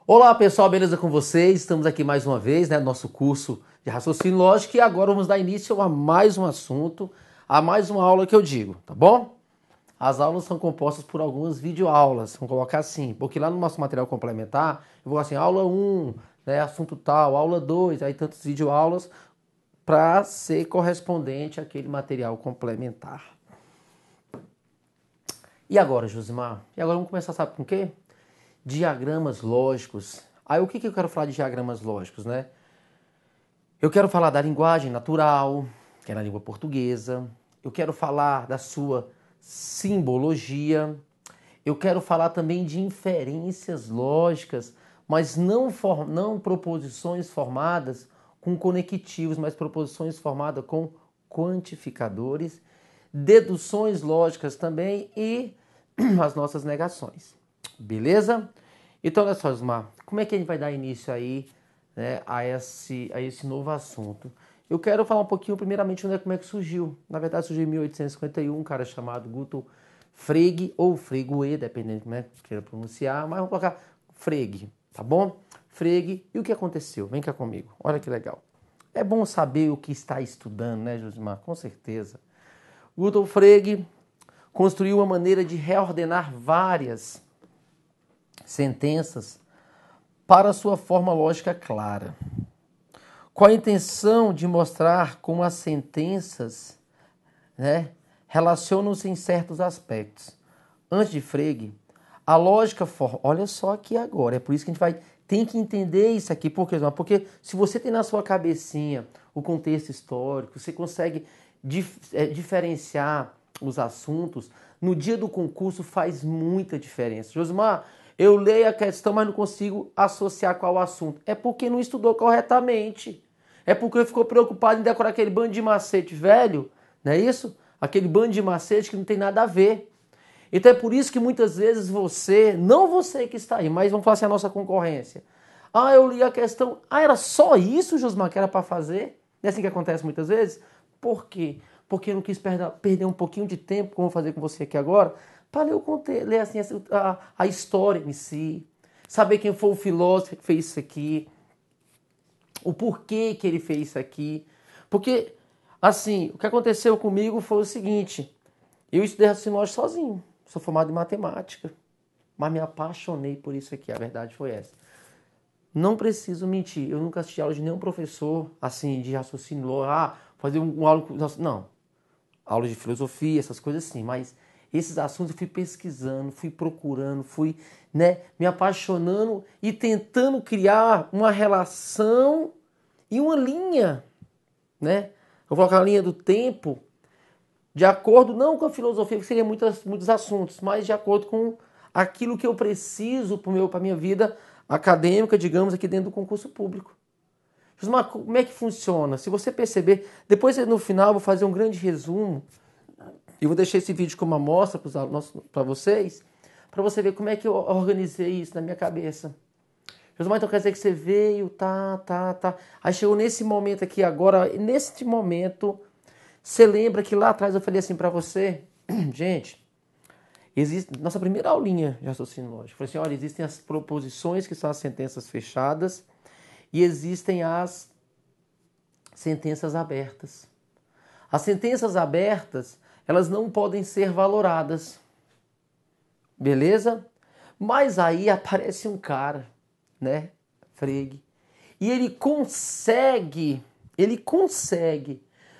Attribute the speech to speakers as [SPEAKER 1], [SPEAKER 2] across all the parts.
[SPEAKER 1] Olá pessoal, beleza com vocês? Estamos aqui mais uma vez, né, no nosso curso de raciocínio lógico e agora vamos dar início a mais um assunto, a mais uma aula que eu digo, tá bom? As aulas são compostas por algumas videoaulas, vamos colocar assim, porque lá no nosso material complementar, eu vou assim, aula 1, né, assunto tal, aula 2, aí tantas videoaulas para ser correspondente àquele material complementar. E agora, Josimar? E agora vamos começar, sabe com o quê? Diagramas lógicos. Aí o que eu quero falar de diagramas lógicos, né? Eu quero falar da linguagem natural, que é na língua portuguesa. Eu quero falar da sua simbologia. Eu quero falar também de inferências lógicas, mas não proposições formadas com conectivos, mas proposições formadas com quantificadores, deduções lógicas também e as nossas negações. Beleza? Então, olha só, Osmar, como é que a gente vai dar início aí, né, a esse novo assunto? Eu quero falar um pouquinho, primeiramente, como é que surgiu. Na verdade, surgiu em 1851, um cara chamado Guto Frege, ou Frege, dependendo de como é que queira pronunciar, mas vamos colocar Frege, tá bom? Frege, e o que aconteceu? Vem cá comigo, olha que legal. É bom saber o que está estudando, né, Josimar? Com certeza. Guto Frege construiu uma maneira de reordenar várias sentenças para sua forma lógica clara, com a intenção de mostrar como as sentenças, né, relacionam-se em certos aspectos. Antes de Frege, a lógica olha só aqui agora, é por isso que a gente tem que entender isso aqui, porque se você tem na sua cabecinha o contexto histórico, você consegue diferenciar os assuntos, no dia do concurso faz muita diferença. Josimar, eu leio a questão, mas não consigo associar qual assunto. É porque não estudou corretamente. É porque ficou preocupado em decorar aquele bando de macete velho, não é isso? Aquele bando de macete que não tem nada a ver. Então é por isso que muitas vezes não você que está aí, mas vamos falar assim, a nossa concorrência. Ah, eu li a questão. Ah, era só isso, Josmar, que era para fazer? É assim que acontece muitas vezes? Por quê? Porque eu não quis perder um pouquinho de tempo, como eu vou fazer com você aqui agora, para ler assim, a história em si, saber quem foi o filósofo que fez isso aqui, o porquê que ele fez isso aqui. Porque, assim, o que aconteceu comigo foi o seguinte, eu estudei raciocínio lógico sozinho, sou formado em matemática, mas me apaixonei por isso aqui, a verdade foi essa. Não preciso mentir, eu nunca assisti aula de nenhum professor, assim, de raciocínio lógico, fazer um aula... Não, aula de filosofia, essas coisas assim, mas esses assuntos eu fui pesquisando, fui procurando, fui, né, me apaixonando e tentando criar uma relação e uma linha, né? Eu vou colocar a linha do tempo de acordo, não com a filosofia, que seria muitos assuntos, mas de acordo com aquilo que eu preciso para a minha vida acadêmica, digamos, aqui dentro do concurso público. Josmar, como é que funciona? Se você perceber, depois no final eu vou fazer um grande resumo e vou deixar esse vídeo como amostra para vocês, para você ver como é que eu organizei isso na minha cabeça. Josmar, então quer dizer que você veio, tá. Aí chegou nesse momento aqui agora, nesse momento, você lembra que lá atrás eu falei assim para você, gente, existe nossa primeira aulinha de raciocínio lógico. Eu falei assim, olha, existem as proposições, que são as sentenças fechadas, e existem as sentenças abertas. As sentenças abertas, elas não podem ser valoradas. Beleza? Mas aí aparece um cara, né, Frege, e ele consegue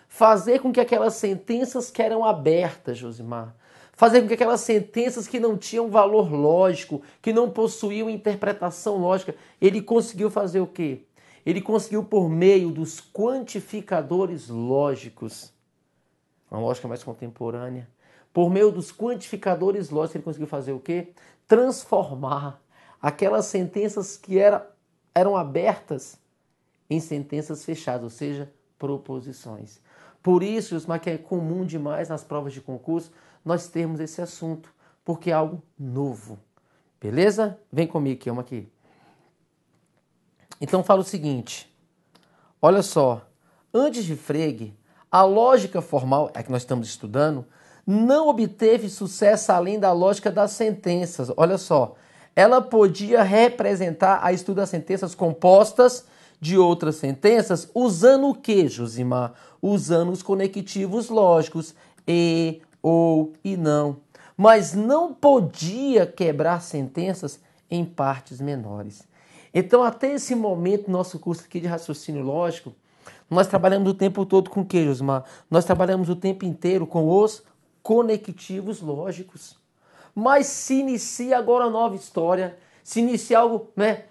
[SPEAKER 1] fazer com que aquelas sentenças que eram abertas, Josimar, fazer com que aquelas sentenças que não tinham valor lógico, que não possuíam interpretação lógica, ele conseguiu fazer o quê? Ele conseguiu, por meio dos quantificadores lógicos, uma lógica mais contemporânea, por meio dos quantificadores lógicos, ele conseguiu fazer o quê? Transformar aquelas sentenças que eram abertas em sentenças fechadas, ou seja, proposições. Por isso, Osmar, que é comum demais nas provas de concurso nós termos esse assunto, porque é algo novo. Beleza? Vem comigo aqui, vamos aqui. Então fala o seguinte, olha só, antes de Frege, a lógica formal, é que nós estamos estudando, não obteve sucesso além da lógica das sentenças. Olha só, ela podia representar a estudo das sentenças compostas de outras sentenças, usando o que, Josimar? Usando os conectivos lógicos, e, ou e não. Mas não podia quebrar sentenças em partes menores. Então, até esse momento, nosso curso aqui de raciocínio lógico, nós trabalhamos o tempo todo com o que, Josimar? Nós trabalhamos o tempo inteiro com os conectivos lógicos. Mas se inicia agora uma nova história, se inicia algo, né,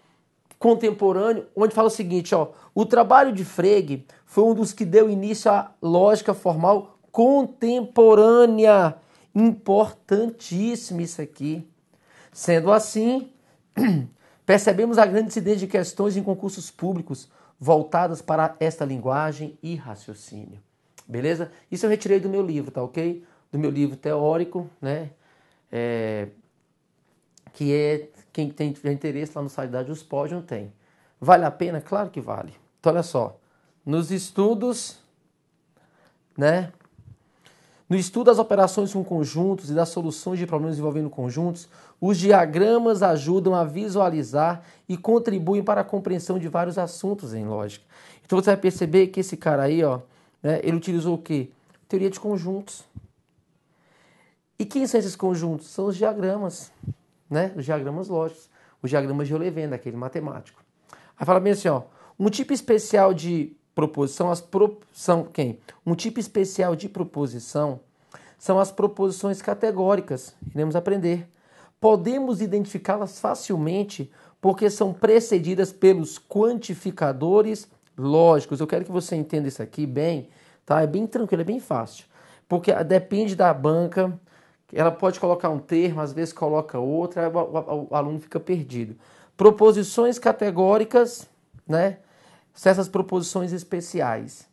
[SPEAKER 1] contemporâneo, onde fala o seguinte, ó, o trabalho de Frege foi um dos que deu início à lógica formal contemporânea. Importantíssimo isso aqui. Sendo assim, percebemos a grande incidência de questões em concursos públicos voltadas para esta linguagem e raciocínio. Beleza? Isso eu retirei do meu livro, tá ok? Do meu livro teórico, né? Que é, quem tem interesse lá no site da Juspod não tem. Vale a pena? Claro que vale. Então, olha só. Nos estudos, né? No estudo das operações com conjuntos e das soluções de problemas envolvendo conjuntos, os diagramas ajudam a visualizar e contribuem para a compreensão de vários assuntos em lógica. Então você vai perceber que esse cara aí, ó, né, ele utilizou o quê? Teoria de conjuntos. E quem são esses conjuntos? São os diagramas, né? Os diagramas lógicos, os diagramas de Euler, daquele matemático. Aí fala bem assim, ó, um tipo especial de proposição, um tipo especial de proposição são as proposições categóricas. Iremos aprender. Podemos identificá-las facilmente porque são precedidas pelos quantificadores lógicos. Eu quero que você entenda isso aqui bem, tá? É bem tranquilo, é bem fácil. Porque depende da banca, ela pode colocar um termo, às vezes coloca outro, aí o aluno fica perdido. Proposições categóricas, né? São essas proposições especiais.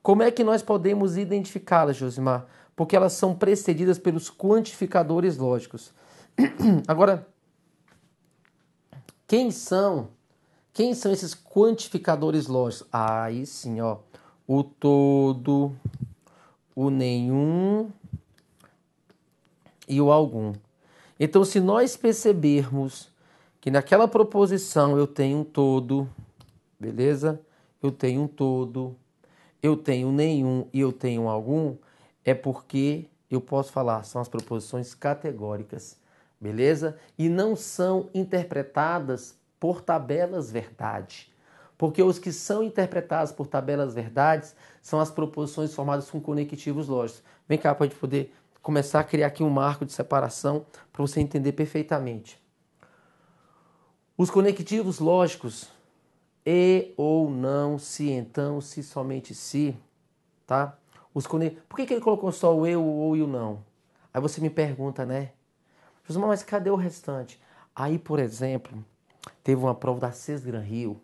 [SPEAKER 1] Como é que nós podemos identificá-las, Josimar? Porque elas são precedidas pelos quantificadores lógicos. Agora, quem são esses quantificadores lógicos? Aí sim, ó, o todo, o nenhum e o algum. Então, se nós percebermos que naquela proposição eu tenho um todo, beleza? Eu tenho um todo, eu tenho nenhum e eu tenho algum, é porque eu posso falar, são as proposições categóricas, beleza? E não são interpretadas por tabelas verdade. Porque os que são interpretados por tabelas verdades são as proposições formadas com conectivos lógicos. Vem cá para a gente poder começar a criar aqui um marco de separação para você entender perfeitamente. Os conectivos lógicos, e ou não, se então, se somente se, tá? Por que ele colocou só o e, o ou e o não? Aí você me pergunta, né? Mas cadê o restante? Aí, por exemplo, teve uma prova da Sesgran Rio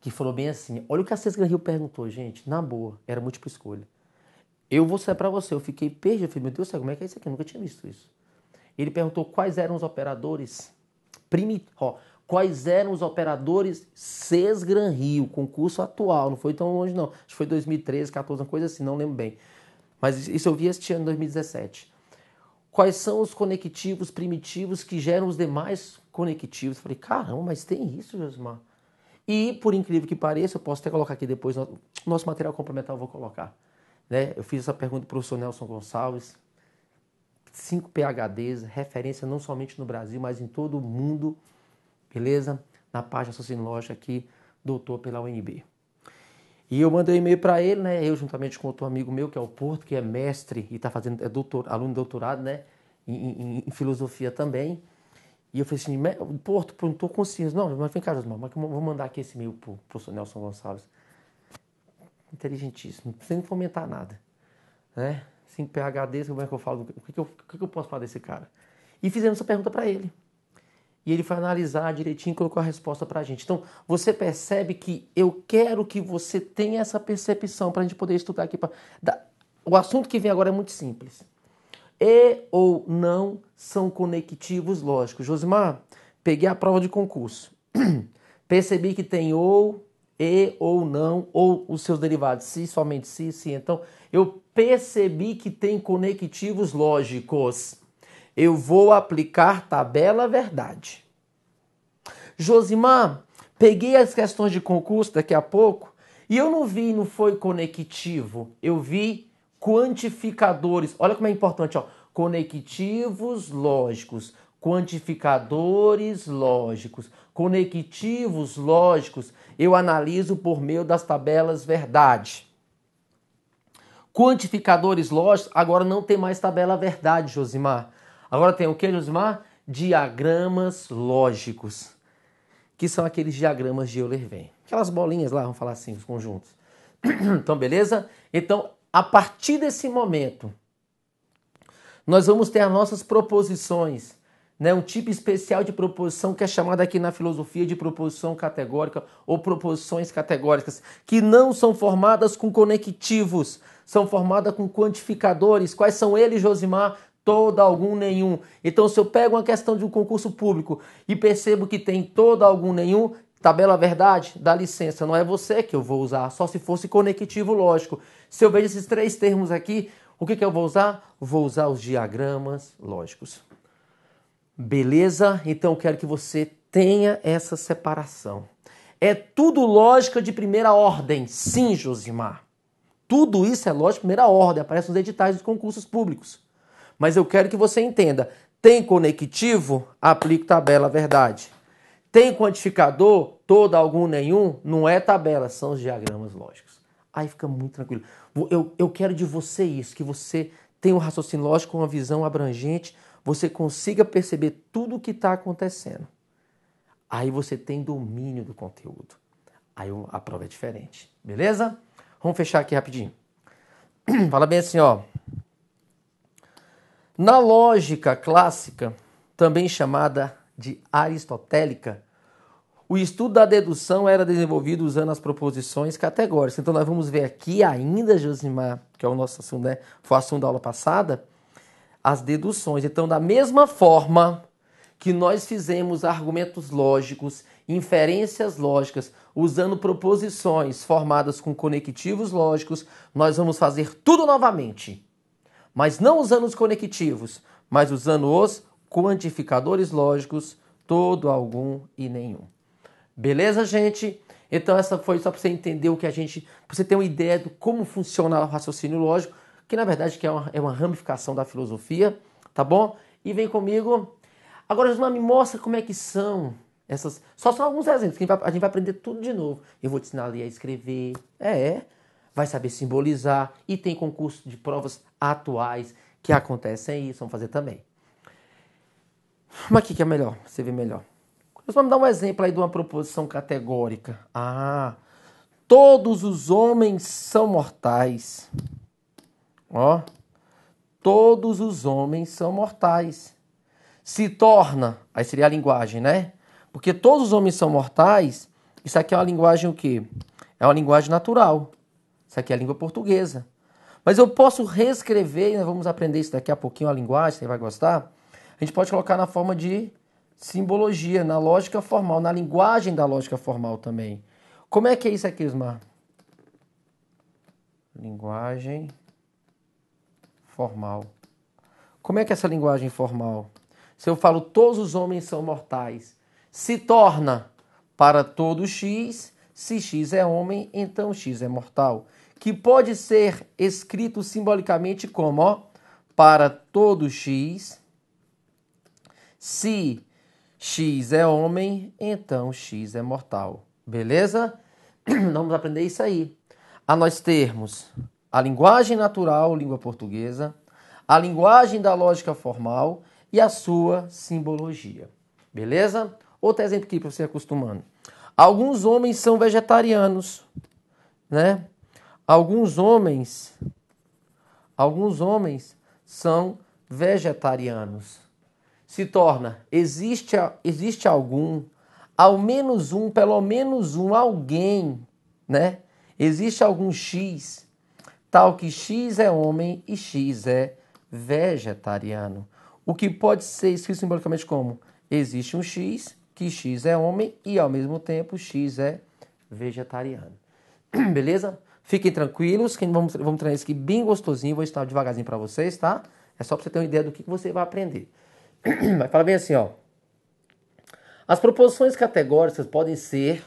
[SPEAKER 1] que falou bem assim, olha o que a Sesgran Rio perguntou, gente, na boa, era múltipla escolha. Eu vou ser para você, eu fiquei perdido, eu falei, meu Deus do céu, como é que é isso aqui? Eu nunca tinha visto isso. Ele perguntou quais eram os operadores quais eram os operadores Sesgran Rio, concurso atual, não foi tão longe não, acho que foi 2013, 14, uma coisa assim, não lembro bem. Mas isso eu vi este ano, em 2017. Quais são os conectivos primitivos que geram os demais conectivos? Eu falei, caramba, mas tem isso, Josimar? E, por incrível que pareça, eu posso até colocar aqui depois, nosso material complementar eu vou colocar. Né? Eu fiz essa pergunta para o professor Nelson Gonçalves, 5 PhDs, referência não somente no Brasil, mas em todo o mundo, beleza? Na página Sociológica aqui, doutor pela UNB. E eu mandei um e-mail para ele, né? Eu juntamente com outro amigo meu, que é o Porto, que é mestre e está fazendo, aluno de doutorado, né? Em filosofia também. E eu falei assim, Porto, não estou consciente. Não, mas vem cá, Josmar, mas vou mandar aqui esse e-mail para o professor Nelson Gonçalves. Inteligentíssimo, não precisa nem fomentar nada, né? 5 PhDs, como é que eu falo? O que eu posso falar desse cara? E fizemos essa pergunta para ele. E ele foi analisar direitinho e colocou a resposta para a gente. Então, você percebe que eu quero que você tenha essa percepção para a gente poder estudar aqui. O assunto que vem agora é muito simples. E ou não são conectivos lógicos. Josimar, peguei a prova de concurso. Percebi que tem ou, e ou não, ou os seus derivados, se, somente se, se. Então, eu percebi que tem conectivos lógicos. Eu vou aplicar tabela verdade. Josimar, peguei as questões de concurso daqui a pouco e eu não foi conectivo, eu vi quantificadores. Olha como é importante, ó. Conectivos lógicos, quantificadores lógicos, conectivos lógicos, eu analiso por meio das tabelas verdade. Quantificadores lógicos, agora não tem mais tabela verdade, Josimar. Agora tem o que, Josimar? Diagramas lógicos, que são aqueles diagramas de Euler-Venn. Aquelas bolinhas lá, vamos falar assim, os conjuntos. Então, beleza? Então, a partir desse momento, nós vamos ter as nossas proposições, né? Um tipo especial de proposição que é chamada aqui na filosofia de proposição categórica ou proposições categóricas, que não são formadas com conectivos, são formadas com quantificadores. Quais são eles, Josimar? Todo, algum, nenhum. Então, se eu pego uma questão de um concurso público e percebo que tem todo, algum, nenhum, tabela verdade, dá licença, não é você que eu vou usar, só se fosse conectivo lógico. Se eu vejo esses três termos aqui, o que eu vou usar? Vou usar os diagramas lógicos. Beleza? Então eu quero que você tenha essa separação. É tudo lógica de primeira ordem. Sim, Josimar. Tudo isso é lógica de primeira ordem. Aparece nos editais dos concursos públicos. Mas eu quero que você entenda. Tem conectivo? Aplico tabela verdade. Tem quantificador? Todo, algum, nenhum? Não é tabela, são os diagramas lógicos. Aí fica muito tranquilo. Eu quero de você isso, que você tenha um raciocínio lógico, uma visão abrangente, você consiga perceber tudo o que está acontecendo. Aí você tem domínio do conteúdo. Aí a prova é diferente. Beleza? Vamos fechar aqui rapidinho. Fala bem assim, ó. Na lógica clássica, também chamada de aristotélica, o estudo da dedução era desenvolvido usando as proposições categóricas. Então nós vamos ver aqui ainda, Josimar, que é o nosso assunto, né? Foi o assunto da aula passada, as deduções. Então, da mesma forma que nós fizemos argumentos lógicos, inferências lógicas, usando proposições formadas com conectivos lógicos, nós vamos fazer tudo novamente. Mas não usando os conectivos, mas usando os quantificadores lógicos, todo, algum e nenhum. Beleza, gente? Então essa foi só para você entender o que para você ter uma ideia de como funciona o raciocínio lógico, que na verdade é uma ramificação da filosofia, tá bom? E vem comigo. Agora, Josimar, me mostra como é que são essas... Só são alguns exemplos, que a gente vai aprender tudo de novo. Eu vou te ensinar ali a escrever, vai saber simbolizar, e tem concurso de provas atuais que acontecem aí, vamos fazer também. Mas o que é melhor? Você vê melhor. Vamos dar um exemplo aí de uma proposição categórica. Todos os homens são mortais. Ó, todos os homens são mortais. Se torna, aí seria a linguagem, né? Porque todos os homens são mortais, isso aqui é uma linguagem o quê? É uma linguagem natural. Isso aqui é a língua portuguesa. Mas eu posso reescrever, e nós vamos aprender isso daqui a pouquinho, a linguagem, você vai gostar. A gente pode colocar na forma de simbologia, na lógica formal, na linguagem da lógica formal também. Como é que é isso aqui, Ismar? Linguagem formal. Como é que é essa linguagem formal? Se eu falo todos os homens são mortais, se torna para todo X, se X é homem, então X é mortal. Que pode ser escrito simbolicamente como, ó, para todo X, se X é homem, então X é mortal. Beleza? Vamos aprender isso aí. A nós termos a linguagem natural, língua portuguesa, a linguagem da lógica formal e a sua simbologia. Beleza? Outro exemplo aqui para você acostumando. Alguns homens são vegetarianos, né? Alguns homens são vegetarianos. Se torna, existe algum, ao menos um, pelo menos um, alguém, né? Existe algum X, tal que X é homem e X é vegetariano. O que pode ser escrito simbolicamente como? Existe um X, que X é homem e ao mesmo tempo X é vegetariano. Beleza? Fiquem tranquilos, que vamos treinar isso aqui bem gostosinho, vou estar devagarzinho para vocês, tá? É só para você ter uma ideia do que você vai aprender. Vai falar bem assim, ó. As proposições categóricas podem ser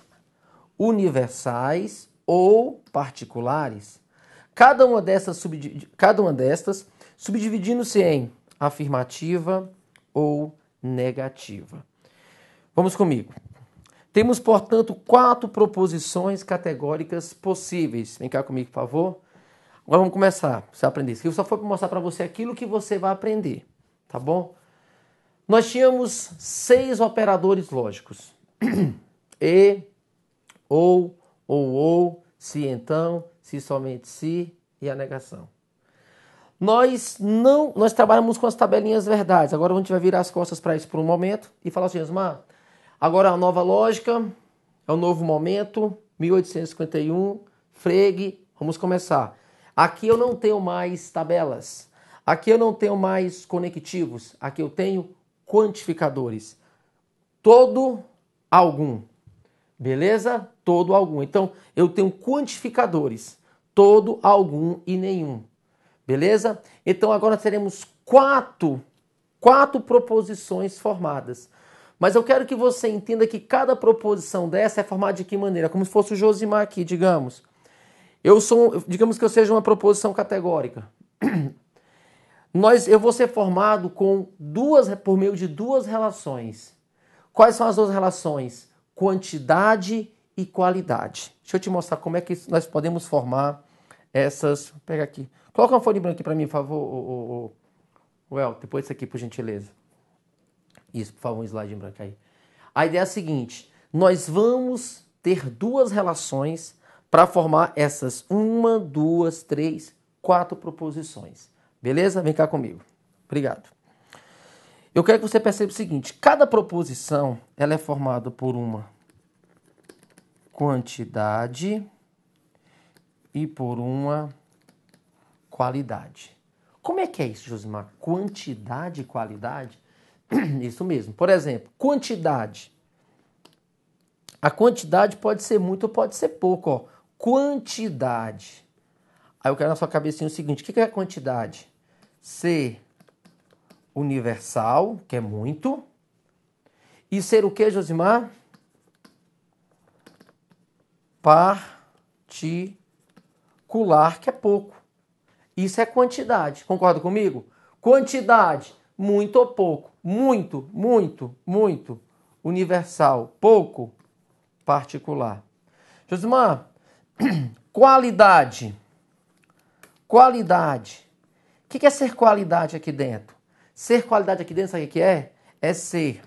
[SPEAKER 1] universais ou particulares. Cada uma destas subdividindo-se em afirmativa ou negativa. Vamos comigo. Temos, portanto, 4 proposições categóricas possíveis. Vem cá comigo, por favor. Agora vamos começar. Você aprender isso. Eu só foi para mostrar para você aquilo que você vai aprender, tá bom? Nós tínhamos 6 operadores lógicos. E, ou, se então, se somente se e a negação. Nós trabalhamos com as tabelinhas verdades. Agora a gente vai virar as costas para isso por um momento e falar assim, Osmar, agora a nova lógica, é um novo momento, 1851, Frege, vamos começar. Aqui eu não tenho mais tabelas, aqui eu não tenho mais conectivos, aqui eu tenho quantificadores. Todo, algum. Beleza? Todo, algum. Então, eu tenho quantificadores. Todo, algum e nenhum. Beleza? Então, agora teremos quatro proposições formadas. Mas eu quero que você entenda que cada proposição dessa é formada de que maneira? Como se fosse o Josimar aqui, digamos. Digamos que eu seja uma proposição categórica. Eu vou ser formado por meio de 2 relações. Quais são as 2 relações? Quantidade e qualidade. Deixa eu te mostrar como é que nós podemos formar essas... Pega aqui. Coloca uma folha branca aqui para mim, por favor, El. Depois isso aqui, por gentileza. Isso, por favor, um slide em branco aí. A ideia é a seguinte. Nós vamos ter 2 relações para formar essas 1, 2, 3, 4 proposições. Beleza? Vem cá comigo. Obrigado. Eu quero que você perceba o seguinte. Cada proposição ela é formada por uma quantidade e por uma qualidade. Como é que é isso, Josimar? Quantidade e qualidade? Isso mesmo. Por exemplo, quantidade. A quantidade pode ser muito ou pode ser pouco. Ó. Quantidade. Aí eu quero na sua cabecinha o seguinte. O que é a quantidade? Ser universal, que é muito. E ser o que, Josimar? Particular, que é pouco. Isso é quantidade. Concorda comigo? Quantidade, muito ou pouco. Muito, muito, muito. Universal, pouco. Particular. Josimar, qualidade. Qualidade. O que é ser qualidade aqui dentro? Ser qualidade aqui dentro, sabe o que é? É ser.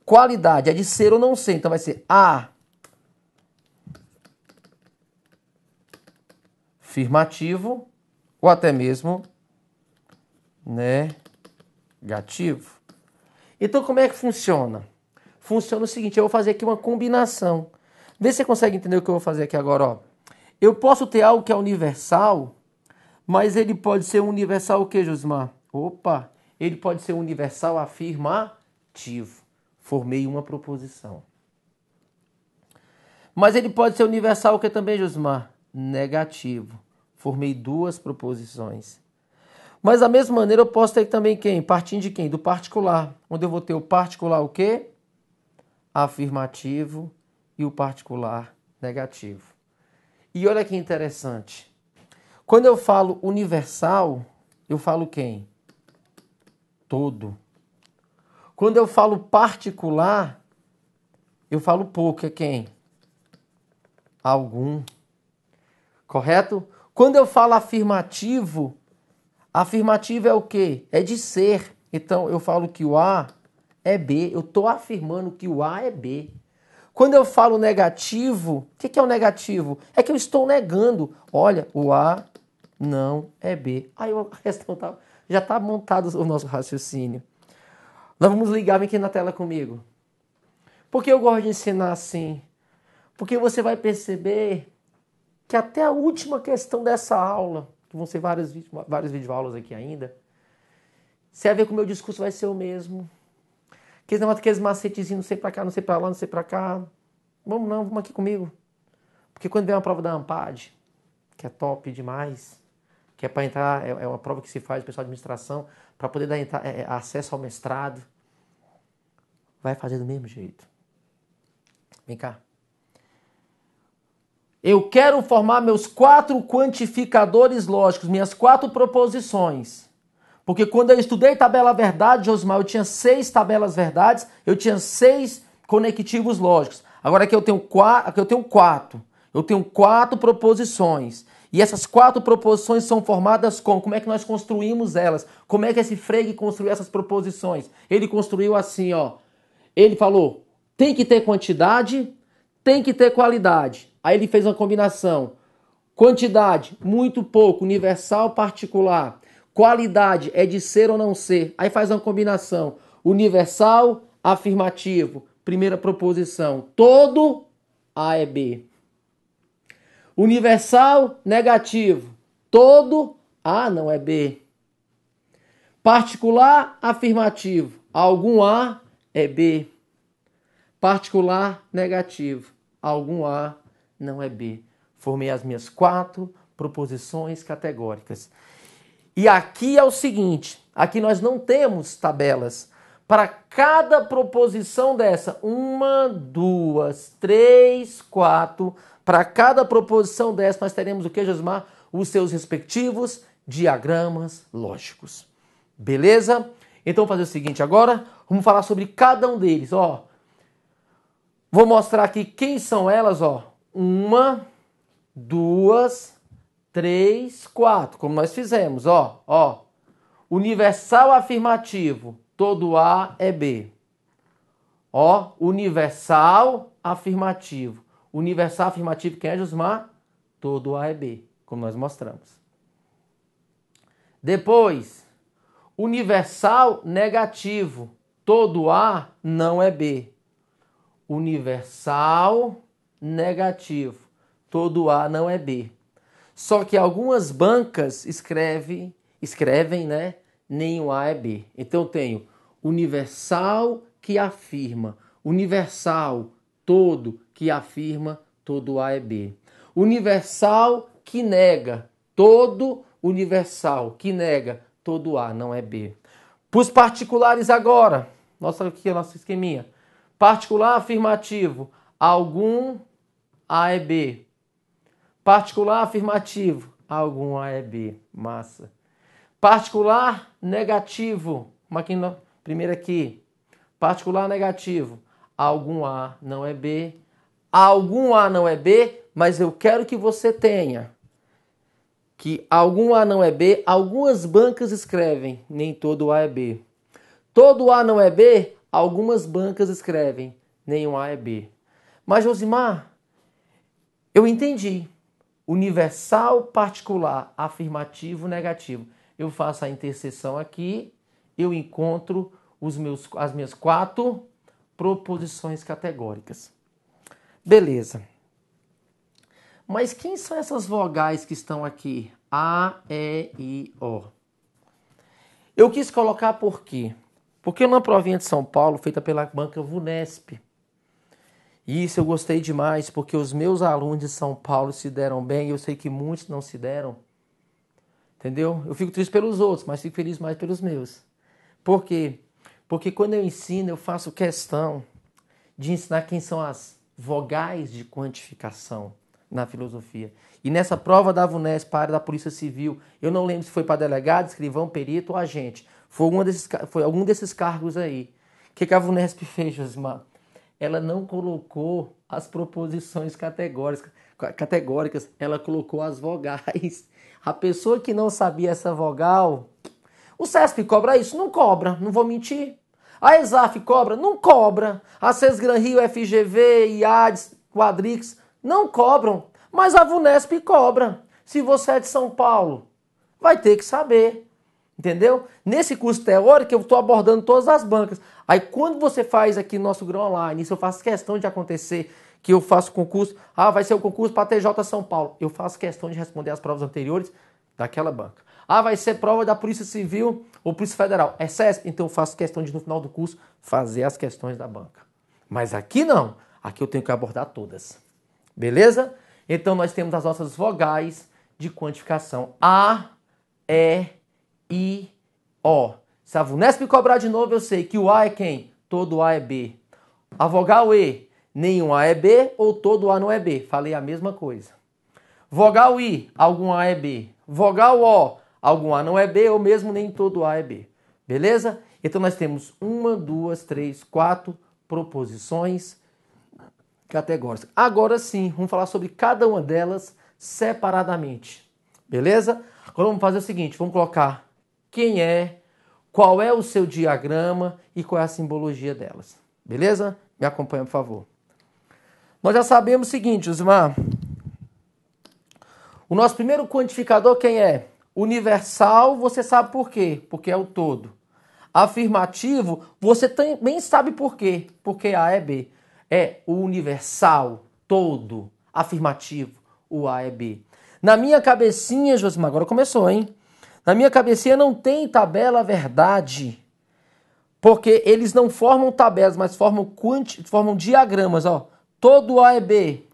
[SPEAKER 1] Qualidade é de ser ou não ser. Então vai ser afirmativo ou até mesmo negativo. Então como é que funciona? Funciona o seguinte, eu vou fazer aqui uma combinação. Vê se você consegue entender o que eu vou fazer aqui agora. Ó. Eu posso ter algo que é universal, mas ele pode ser universal o que, Josimar? Opa! Ele pode ser universal afirmativo. Formei uma proposição. Mas ele pode ser universal o que também, Josimar? Negativo. Formei 2 proposições. Mas da mesma maneira eu posso ter também quem? Partindo de quem? Do particular. Onde eu vou ter o particular o quê? Afirmativo e o particular negativo. E olha que interessante. Quando eu falo universal, eu falo quem? Todo. Quando eu falo particular, eu falo pouco, é quem? Algum. Correto? Quando eu falo afirmativo, afirmativo é o quê? É de ser. Então eu falo que o A é B. Eu estou afirmando que o A é B. Quando eu falo negativo, o que é o negativo? É que eu estou negando. Olha, o A não é B. Aí a questão já está montado o nosso raciocínio. Nós vamos ligar, vem aqui na tela comigo. Por que eu gosto de ensinar assim? Porque você vai perceber que até a última questão dessa aula, que vão ser várias videoaulas aqui ainda, você vai ver que o meu discurso vai ser o mesmo. Aqueles macetezinhos, não sei pra cá, não sei pra lá, não sei pra cá. Vamos aqui comigo. Porque quando vem uma prova da ANPAD, que é top demais, que é para entrar, é uma prova que se faz, o pessoal de administração, para poder dar acesso ao mestrado. Vai fazer do mesmo jeito. Vem cá. Eu quero formar meus 4 quantificadores lógicos, minhas 4 proposições. Porque quando eu estudei tabela verdade, Josimar, eu tinha 6 tabelas verdades, eu tinha 6 conectivos lógicos. Agora aqui eu tenho 4. Eu tenho 4 proposições. E essas 4 proposições são formadas como? Como é que nós construímos elas? Como é que esse Frege construiu essas proposições? Ele construiu assim, ó. Ele falou, tem que ter quantidade, tem que ter qualidade. Aí ele fez uma combinação. Quantidade, muito pouco, universal, particular. Qualidade é de ser ou não ser. Aí faz uma combinação. Universal, afirmativo. Primeira proposição. Todo A é B. Universal, negativo. Todo A não é B. Particular, afirmativo. Algum A é B. Particular, negativo. Algum A não é B. Formei as minhas 4 proposições categóricas. E aqui é o seguinte, aqui nós não temos tabelas. Para cada proposição dessa, 1, 2, 3, 4, para cada proposição dessa nós teremos o que, Josimar? Os seus respectivos diagramas lógicos. Beleza? Então vamos fazer o seguinte agora, vamos falar sobre cada um deles, ó. Vou mostrar aqui quem são elas, ó. 1, 2, 3, 4, como nós fizemos, ó. Universal afirmativo, todo A é B. Ó, universal afirmativo. Universal afirmativo, quem é, Josimar? Todo A é B, como nós mostramos. Depois, universal negativo, todo A não é B. Universal negativo, todo A não é B. Só que algumas bancas escrevem, né? Nenhum A é B. Então eu tenho universal que afirma, universal todo que afirma, todo A é B. Universal que nega, todo universal que nega, todo A não é B. Para os particulares agora, mostra aqui o nosso esqueminha. Particular afirmativo, algum A é B. Particular afirmativo, algum A é B. Massa. Particular negativo, primeiro aqui. Particular negativo, algum A não é B. Algum A não é B, mas eu quero que você tenha que algum A não é B, algumas bancas escrevem, nem todo A é B. Todo A não é B, algumas bancas escrevem, nenhum A é B. Mas, Josimar, eu entendi. Universal, particular, afirmativo, negativo. Eu faço a interseção aqui, eu encontro as minhas 4 proposições categóricas. Beleza. Mas quem são essas vogais que estão aqui? A, E, I, O. Eu quis colocar por quê? Porque numa provinha de São Paulo, feita pela banca VUNESP, e isso eu gostei demais, porque os meus alunos de São Paulo se deram bem, e eu sei que muitos não se deram. Entendeu? Eu fico triste pelos outros, mas fico feliz mais pelos meus. Por quê? Porque quando eu ensino, eu faço questão de ensinar quem são as vogais de quantificação na filosofia. E nessa prova da VUNESP, para a área da Polícia Civil, eu não lembro se foi para delegado, escrivão, perito ou agente. Foi algum desses cargos aí. O que a VUNESP fez, Josimar? Ela não colocou as proposições categóricas, ela colocou as vogais. A pessoa que não sabia essa vogal... O CESP cobra isso? Não cobra, não vou mentir. A ESAF cobra? Não cobra. A Sesgran Rio, FGV, IADES, Quadrix, não cobram. Mas a VUNESP cobra. Se você é de São Paulo, vai ter que saber. Entendeu? Nesse curso teórico eu estou abordando todas as bancas. Aí quando você faz aqui no nosso grão online, isso eu faço questão de acontecer, que eu faço concurso, vai ser o concurso para TJ São Paulo. Eu faço questão de responder as provas anteriores daquela banca. Vai ser prova da Polícia Civil ou Polícia Federal. É CESP? Então eu faço questão de no final do curso fazer as questões da banca. Mas aqui não. Aqui eu tenho que abordar todas. Beleza? Então nós temos as nossas vogais de quantificação. A, E, I, O. Se a VUNESP cobrar de novo, eu sei que o A é quem? Todo A é B. A vogal E, nenhum A é B ou todo A não é B. Falei a mesma coisa. Vogal I, algum A é B. Vogal O, algum A não é B ou mesmo nem todo A é B. Beleza? Então nós temos 1, 2, 3, 4 proposições categóricas. Agora sim, vamos falar sobre cada uma delas separadamente. Beleza? Agora vamos fazer o seguinte, vamos colocar quem é, qual é o seu diagrama e qual é a simbologia delas. Beleza? Me acompanha, por favor. Nós já sabemos o seguinte, Osmar. O nosso primeiro quantificador quem é? Universal, você sabe por quê? Porque é o todo. Afirmativo, você também sabe por quê? Porque A é B. É o universal, todo, afirmativo, o A é B. Na minha cabecinha, Josimar, agora começou, hein? Na minha cabecinha não tem tabela verdade. Porque eles não formam tabelas, mas formam diagramas, ó. Todo A é B.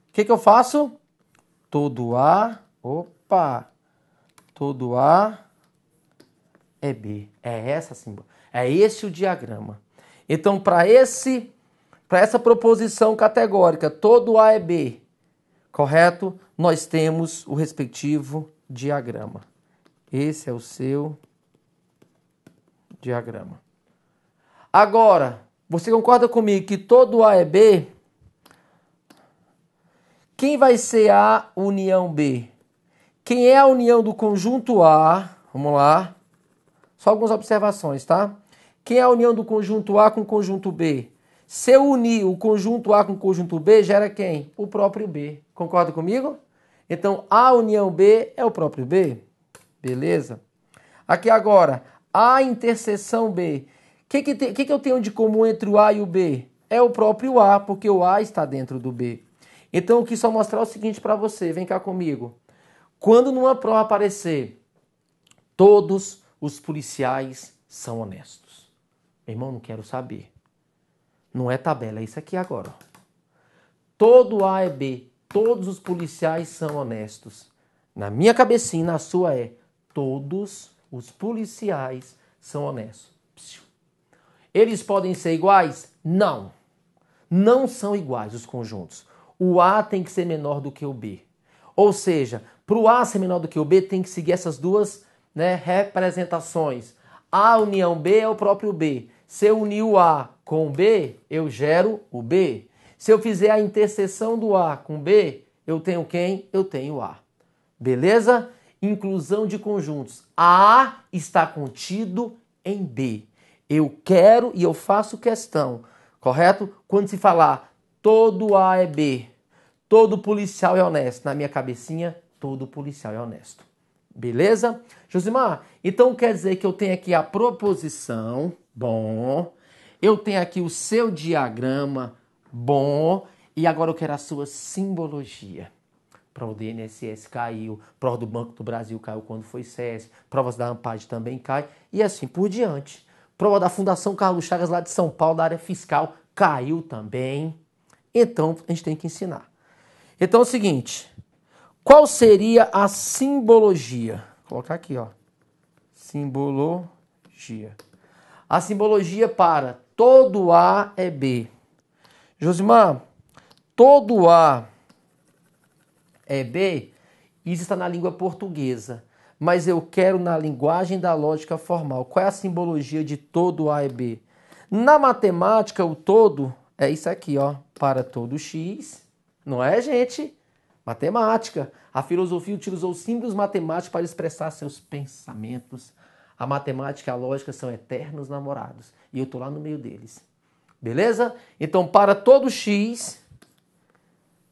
[SPEAKER 1] O que eu faço? Todo A, todo A é B. É essa símbolo. É esse o diagrama. Então, para essa proposição categórica, todo A é B, correto? Nós temos o respectivo diagrama. Esse é o seu diagrama. Agora, você concorda comigo que todo A é B? Quem vai ser A união B? Quem é a união do conjunto A? Vamos lá. Só algumas observações, tá? Quem é a união do conjunto A com o conjunto B? Se eu unir o conjunto A com o conjunto B, gera quem? O próprio B. Concorda comigo? Então, A união B é o próprio B. Beleza? Aqui agora, A interseção B. O que eu tenho de comum entre o A e o B? É o próprio A, porque o A está dentro do B. Então, eu quis só mostrar o seguinte para você. Vem cá comigo. Quando numa prova aparecer, todos os policiais são honestos. Meu irmão, não quero saber. Não é tabela, é isso aqui agora. Todo A é B. Todos os policiais são honestos. Na minha cabecinha, na sua é todos os policiais são honestos. Eles podem ser iguais? Não. Não são iguais os conjuntos. O A tem que ser menor do que o B. Ou seja, para o A ser menor do que o B, tem que seguir essas duas, né, representações. A união B é o próprio B. Se eu unir o A com o B, eu gero o B. Se eu fizer a interseção do A com B, eu tenho quem? Eu tenho A. Beleza? Inclusão de conjuntos. A está contido em B. Eu quero e eu faço questão, correto? Quando se falar todo A é B, todo policial é honesto. Na minha cabecinha, todo policial é honesto. Beleza? Josimar, então quer dizer que eu tenho aqui a proposição, bom. Eu tenho aqui o seu diagrama, bom. E agora eu quero a sua simbologia. Prova do INSS caiu, prova do Banco do Brasil caiu quando foi SESC, provas da ANPAD também cai e assim por diante. Prova da Fundação Carlos Chagas lá de São Paulo, da área fiscal, caiu também. Então, a gente tem que ensinar. Então é o seguinte, qual seria a simbologia? Vou colocar aqui, ó. Simbologia. A simbologia para todo A é B. Josimar, todo A é B, isso está na língua portuguesa. Mas eu quero na linguagem da lógica formal. Qual é a simbologia de todo A é B? Na matemática, o todo é isso aqui, ó. Para todo X, não é, gente? Matemática. A filosofia utilizou símbolos matemáticos para expressar seus pensamentos. A matemática e a lógica são eternos namorados. E eu tô lá no meio deles. Beleza? Então, para todo X,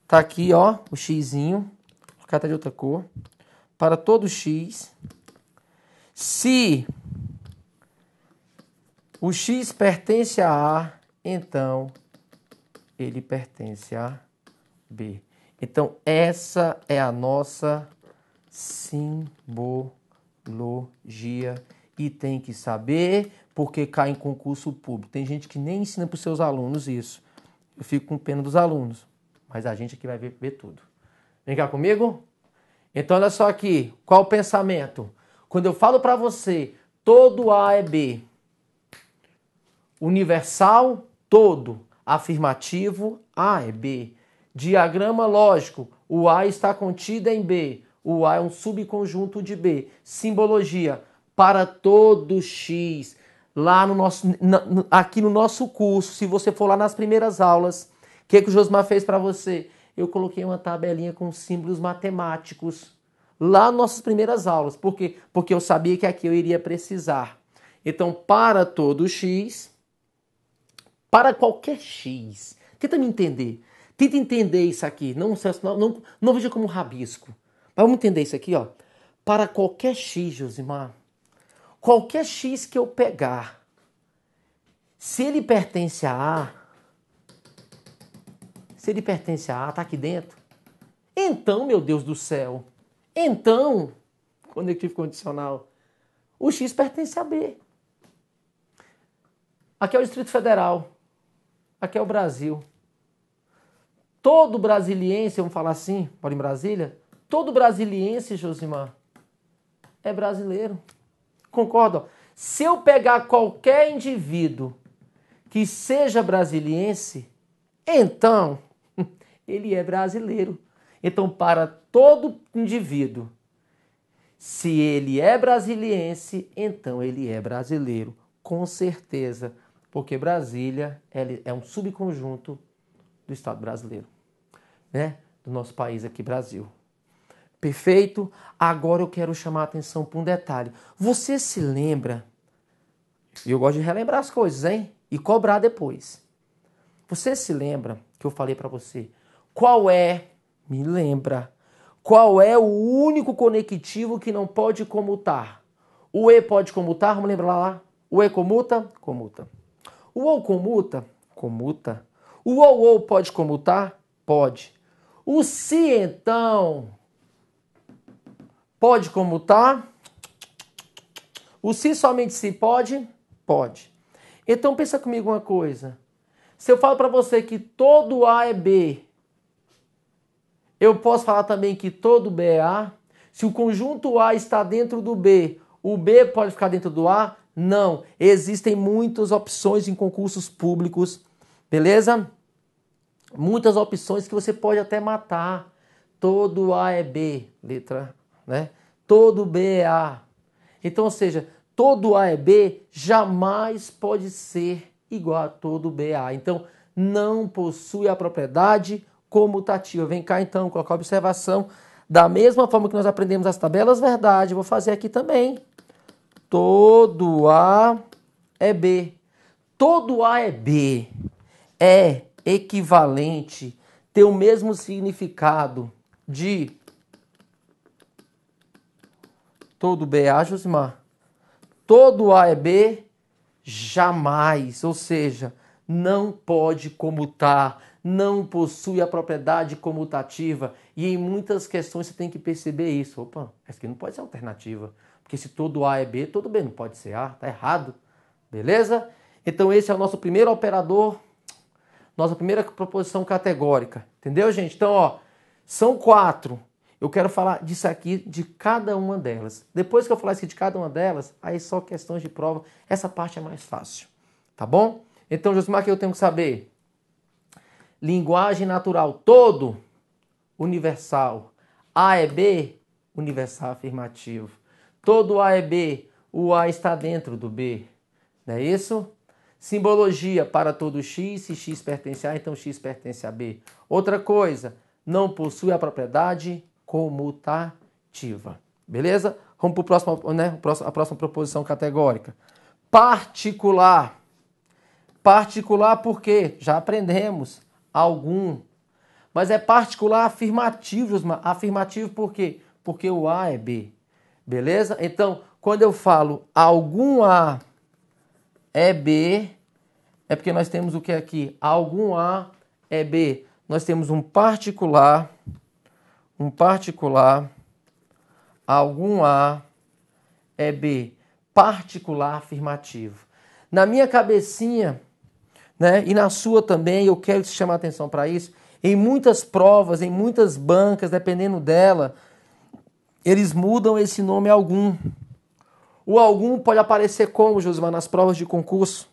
[SPEAKER 1] tá aqui, ó, o Xzinho. Vou colocar até de outra cor. Para todo X, se o X pertence a A, então ele pertence a B. Então, essa é a nossa simbologia. E tem que saber porque cai em concurso público. Tem gente que nem ensina para os seus alunos isso. Eu fico com pena dos alunos. Mas a gente aqui vai ver tudo. Vem cá comigo? Então, olha só aqui. Qual o pensamento? Quando eu falo para você, todo A é B. Universal, todo. Afirmativo, A é B. Diagrama lógico, o A está contido em B. O A é um subconjunto de B. Simbologia, para todo X. Lá no nosso, aqui no nosso curso, se você for lá nas primeiras aulas, o que o Josmar fez para você? Eu coloquei uma tabelinha com símbolos matemáticos. Lá nas nossas primeiras aulas. Por quê? Porque eu sabia que aqui eu iria precisar. Então, para todo X, para qualquer X. Tenta me entender. Tenta entender isso aqui. Não veja como um rabisco. Mas vamos entender isso aqui, ó. Para qualquer X, Josimar. Qualquer X que eu pegar, se ele pertence a A, tá aqui dentro. Então, meu Deus do céu. Então, conectivo condicional, o X pertence a B. Aqui é o Distrito Federal. Aqui é o Brasil. Todo brasiliense, vamos falar assim, mora em Brasília, todo brasiliense, Josimar, é brasileiro. Concorda? Se eu pegar qualquer indivíduo que seja brasiliense, então ele é brasileiro. Então, para todo indivíduo, se ele é brasiliense, então ele é brasileiro. Com certeza. Porque Brasília é um subconjunto do Estado brasileiro, né? Do nosso país aqui, Brasil. Perfeito? Agora eu quero chamar a atenção para um detalhe. Você se lembra, e eu gosto de relembrar as coisas, hein? E cobrar depois. Você se lembra que eu falei para você me lembra, qual é o único conectivo que não pode comutar? O E pode comutar? Vamos lembrar lá? O E comuta? Comuta. O OU comuta? Comuta. O OU pode comutar? Pode. O SI, então, pode comutar? O SI somente se pode? Pode. Então pensa comigo uma coisa. Se eu falo para você que todo A é B, eu posso falar também que todo B é A? Se o conjunto A está dentro do B, o B pode ficar dentro do A? Não. Existem muitas opções em concursos públicos, beleza? Muitas opções que você pode até matar. Todo A é B, letra, né? Todo B é A. Então, ou seja, todo A é B jamais pode ser igual a todo B é A. Então, não possui a propriedade comutativa. Vem cá, então, colocar a observação. Da mesma forma que nós aprendemos as tabelas verdade, vou fazer aqui também. Todo A é B. Todo A é B é equivalente, tem o mesmo significado de todo B é A, Josimar. Todo A é B, jamais. Ou seja, não pode comutar, não possui a propriedade comutativa. E em muitas questões você tem que perceber isso. Opa, essa aqui não pode ser alternativa. Porque se todo A é B, todo B não pode ser A. Tá errado. Beleza? Então esse é o nosso primeiro operador, nossa primeira proposição categórica. Entendeu, gente? Então, ó, são 4. Eu quero falar disso aqui, de cada uma delas. Depois que eu falar isso aqui de cada uma delas, aí só questões de prova. Essa parte é mais fácil. Tá bom? Então, Josimar, o que eu tenho que saber? Linguagem natural, todo universal. A é B, universal afirmativo. Todo A é B, o A está dentro do B. Não é isso? Simbologia, para todo X, se X pertence a A, então X pertence a B. Outra coisa, não possui a propriedade comutativa. Beleza? Vamos para o próximo, né? A próxima proposição categórica. Particular. Particular por quê? Já aprendemos algum. Mas é particular afirmativo, afirmativo por quê? Porque o A é B. Beleza? Então, quando eu falo algum A é B, é porque nós temos o que aqui? Algum A é B. Nós temos um particular, algum A é B. Particular afirmativo. Na minha cabecinha, né, e na sua também, eu quero te chamar a atenção para isso, em muitas provas, em muitas bancas, dependendo dela, eles mudam esse nome algum. O algum pode aparecer como, Josimar, nas provas de concurso?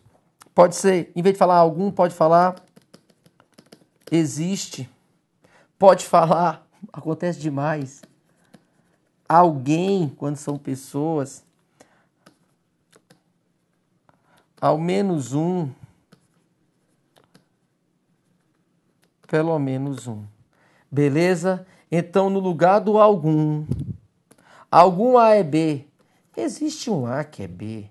[SPEAKER 1] Pode ser, em vez de falar algum, pode falar existe. Pode falar, acontece demais, alguém, quando são pessoas, ao menos um, pelo menos um. Beleza? Então, no lugar do algum A é B, existe um A que é B.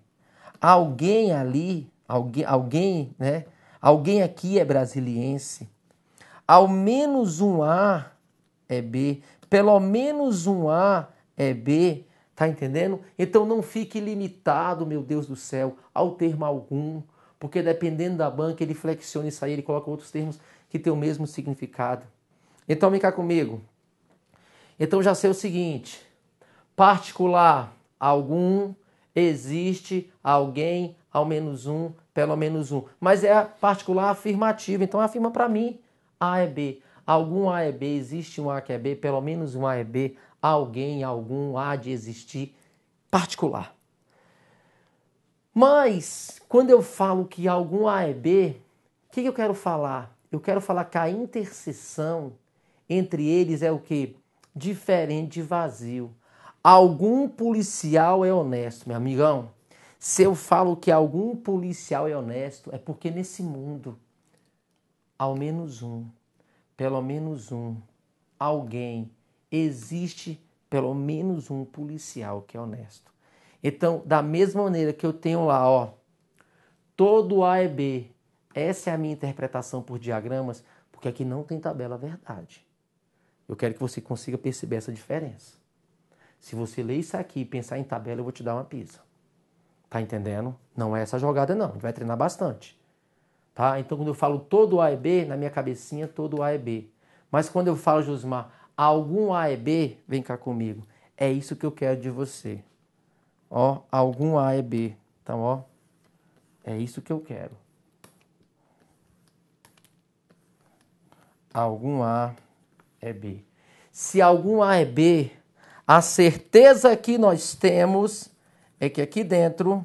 [SPEAKER 1] Alguém ali, alguém, né? Alguém aqui é brasiliense. Ao menos um A é B, pelo menos um A é B, tá entendendo? Então não fique limitado, meu Deus do céu, ao termo algum, porque dependendo da banca ele flexiona isso aí, ele coloca outros termos que têm o mesmo significado. Então vem cá comigo. Então já sei o seguinte, particular, algum, existe, alguém, ao menos um, pelo menos um. Mas é particular afirmativo, então afirma para mim. A é B. Algum A é B, existe um A que é B, pelo menos um A é B, alguém, algum, há de existir, particular. Mas, quando eu falo que algum A é B, o que eu quero falar? Eu quero falar que a interseção entre eles é o quê? Diferente de vazio. Algum policial é honesto, meu amigão. Se eu falo que algum policial é honesto, é porque nesse mundo, ao menos um, pelo menos um, alguém, existe pelo menos um policial que é honesto. Então, da mesma maneira que eu tenho lá, ó, todo A é B, essa é a minha interpretação por diagramas, porque aqui não tem tabela verdade. Eu quero que você consiga perceber essa diferença. Se você ler isso aqui e pensar em tabela, eu vou te dar uma pizza. Tá entendendo? Não é essa jogada não, a gente vai treinar bastante. Tá? Então, quando eu falo todo A é B, na minha cabecinha, todo A é B. Mas quando eu falo, Josimar, algum A é B, vem cá comigo. É isso que eu quero de você. Ó, algum A é B. Então, ó, é isso que eu quero. Algum A é B. Se algum A é B, a certeza que nós temos é que aqui dentro,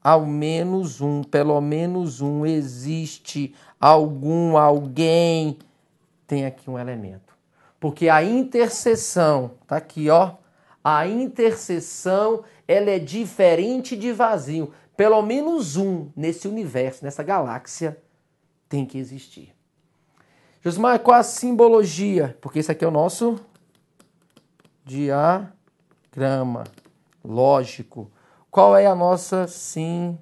[SPEAKER 1] ao menos um, pelo menos um, existe alguém, tem aqui um elemento. Porque a interseção, tá aqui, ó. A interseção, ela é diferente de vazio. Pelo menos um nesse universo, nessa galáxia, tem que existir. Josimar, qual a simbologia? Porque esse aqui é o nosso diagrama lógico. Qual é a nossa simbologia?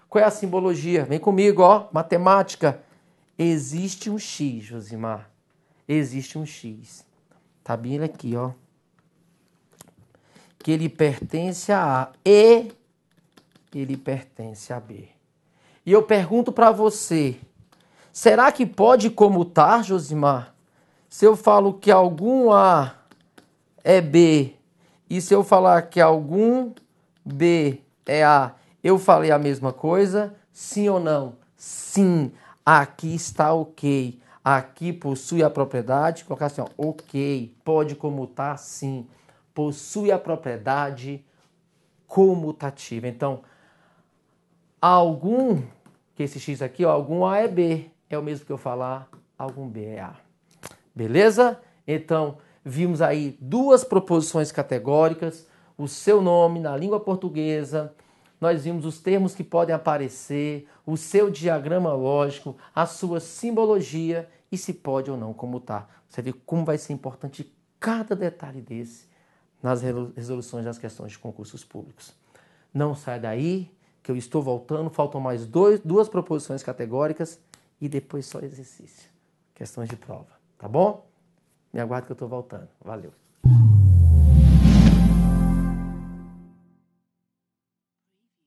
[SPEAKER 1] Qual é a simbologia? Vem comigo, ó, matemática. Existe um X, Josimar. Existe um X. Tá bem ele aqui, ó. Que ele pertence a A e ele pertence a B. E eu pergunto para você, será que pode comutar, Josimar? Se eu falo que algum A é B e se eu falar que algum B é A, eu falei a mesma coisa? Sim ou não? Sim. Aqui está ok. Aqui possui a propriedade, colocar assim, ó, ok. Pode comutar? Sim. Possui a propriedade comutativa. Então, algum, que esse X aqui, ó, algum A é B, é o mesmo que eu falar, algum B é A. Beleza? Então, vimos aí duas proposições categóricas, o seu nome na língua portuguesa, nós vimos os termos que podem aparecer, o seu diagrama lógico, a sua simbologia e se pode ou não comutar. Você vê como vai ser importante cada detalhe desse nas resoluções das questões de concursos públicos. Não sai daí, que eu estou voltando, faltam mais duas proposições categóricas e depois só exercício. Questões de prova, tá bom? Me aguarde que eu estou voltando. Valeu.